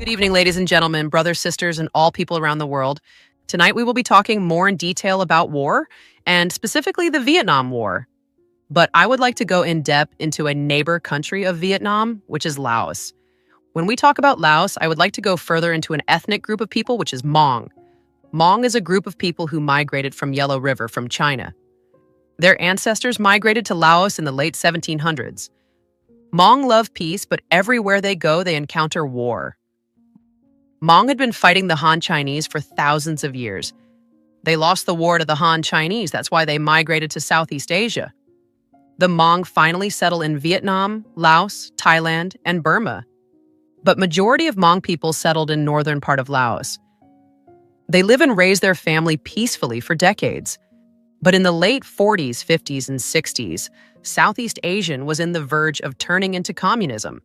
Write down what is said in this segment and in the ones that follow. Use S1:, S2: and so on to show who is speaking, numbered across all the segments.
S1: Good evening, ladies and gentlemen, brothers, sisters, and all people around the world. Tonight, we will be talking more in detail about war, and specifically the Vietnam War. But I would like to go in depth into a neighbor country of Vietnam, which is Laos. When we talk about Laos, I would like to go further into an ethnic group of people, which is Hmong. Hmong is a group of people who migrated from Yellow River from China. Their ancestors migrated to Laos in the late 1700s. Hmong love peace, but everywhere they go, they encounter war. Hmong had been fighting the Han Chinese for thousands of years. They lost the war to the Han Chinese. That's why they migrated to Southeast Asia. The Hmong finally settle in Vietnam, Laos, Thailand, and Burma. But majority of Hmong people settled in northern part of Laos. They live and raise their family peacefully for decades. But in the late 40s, 50s, and 60s, Southeast Asian was in the verge of turning into communism.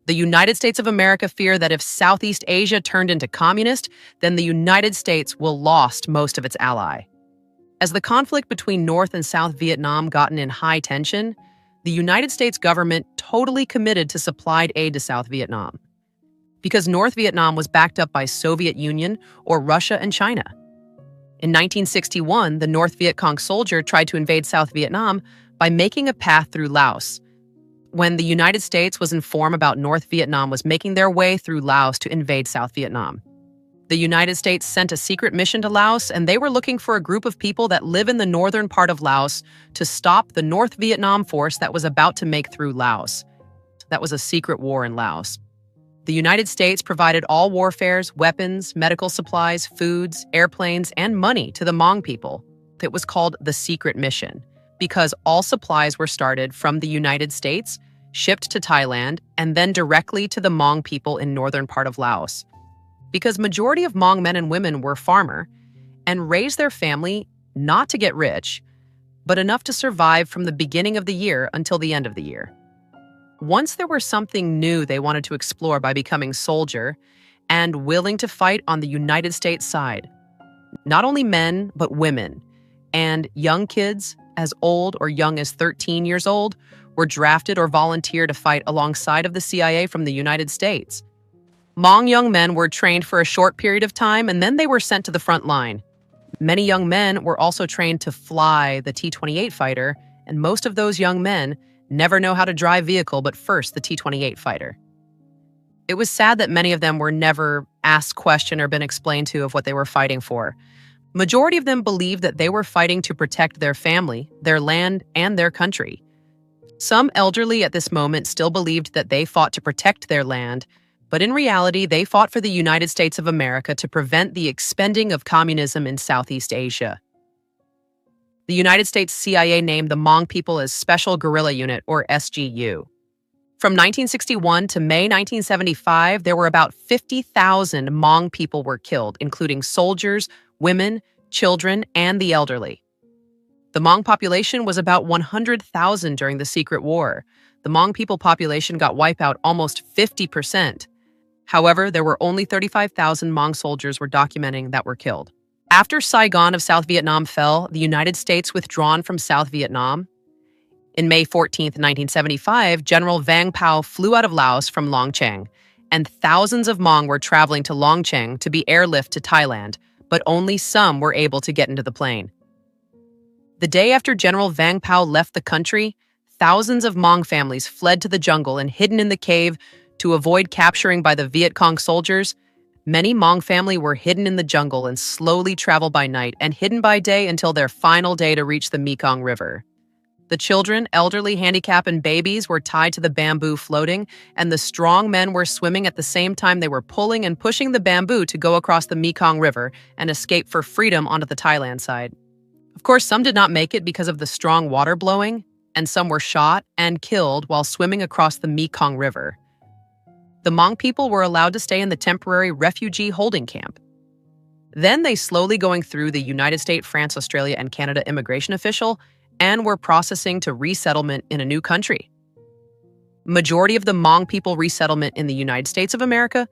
S1: The United States of America fear that if Southeast Asia turned into communist, then the United States will lost most of its ally. As the conflict between North and South Vietnam gotten in high tension, the United States government totally committed to supplied aid to South Vietnam. Because North Vietnam was backed up by Soviet Union or Russia and China. In 1961, the North Viet Cong soldier tried to invade South Vietnam by making a path through Laos. When the United States was informed about North Vietnam was making their way through Laos to invade South Vietnam. The United States sent a secret mission to Laos, and they were looking for a group of people that live in the northern part of Laos to stop the North Vietnam force that was about to make through Laos. That was a secret war in Laos. The United States provided all warfares, weapons, medical supplies, foods, airplanes, and money to the Hmong people. It was called the Secret Mission, because all supplies were started from the United States, shipped to Thailand, and then directly to the Hmong people in northern part of Laos. Because majority of Hmong men and women were farmer and raised their family not to get rich, but enough to survive from the beginning of the year until the end of the year. Once there was something new they wanted to explore by becoming soldier and willing to fight on the United States side. Not only men, but women and young kids as old or young as 13 years old were drafted or volunteered to fight alongside of the CIA from the United States. Hmong young men were trained for a short period of time, and then they were sent to the front line. Many young men were also trained to fly the T-28 fighter, and most of those young men never know how to drive vehicle, but first the T-28 fighter. It was sad that many of them were never asked question or been explained to of what they were fighting for. Majority of them believed that they were fighting to protect their family, their land, and their country. Some elderly at this moment still believed that they fought to protect their land, but in reality, they fought for the United States of America to prevent the expanding of communism in Southeast Asia. The United States CIA named the Hmong people as Special Guerrilla Unit, or SGU. From 1961 to May 1975, there were about 50,000 Hmong people were killed, including soldiers, women, children, and the elderly. The Hmong population was about 100,000 during the Secret War. The Hmong people population got wiped out almost 50%. However, there were only 35,000 Hmong soldiers were documenting that were killed. After Saigon of South Vietnam fell, the United States withdrawn from South Vietnam. In May 14, 1975, General Vang Pao flew out of Laos from Long Cheng, and thousands of Hmong were traveling to Long Cheng to be airlifted to Thailand, but only some were able to get into the plane. The day after General Vang Pao left the country, thousands of Hmong families fled to the jungle and hidden in the cave to avoid capturing by the Viet Cong soldiers. Many Hmong family were hidden in the jungle and slowly traveled by night and hidden by day until their final day to reach the Mekong River. The children, elderly, handicapped, and babies were tied to the bamboo floating, and the strong men were swimming at the same time they were pulling and pushing the bamboo to go across the Mekong River and escape for freedom onto the Thailand side. Of course, some did not make it because of the strong water blowing, and some were shot and killed while swimming across the Mekong River. The Hmong people were allowed to stay in the temporary refugee holding camp. Then they slowly going through the United States, France, Australia, and Canada immigration official and were processing to resettlement in a new country. Majority of the Hmong people resettlement in the United States of America.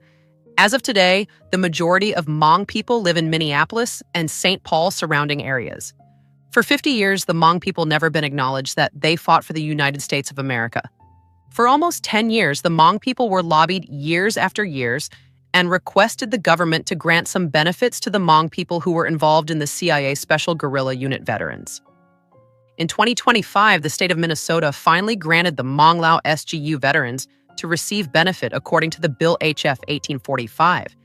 S1: As of today, the majority of Hmong people live in Minneapolis and St. Paul surrounding areas. For 50 years, the Hmong people never been acknowledged that they fought for the United States of America. For almost 10 years, the Hmong people were lobbied years after years and requested the government to grant some benefits to the Hmong people who were involved in the CIA Special Guerrilla Unit veterans. In 2025, the state of Minnesota finally granted the Hmong Lao SGU veterans to receive benefit according to the Bill HF 1845.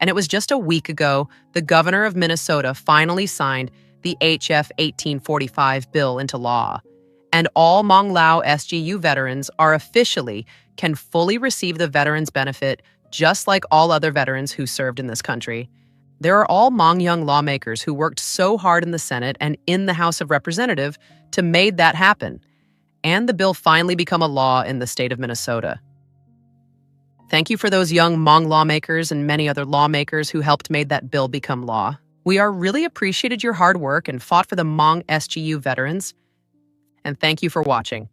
S1: And it was just a week ago, the governor of Minnesota finally signed the HF 1845 bill into law. And all Hmong Lao SGU veterans can fully receive the veterans benefit just like all other veterans who served in this country. There are all Hmong young lawmakers who worked so hard in the Senate and in the House of Representatives to make that happen. And the bill finally become a law in the state of Minnesota. Thank you for those young Hmong lawmakers and many other lawmakers who helped make that bill become law. We are really appreciated your hard work and fought for the Hmong SGU veterans. And thank you for watching.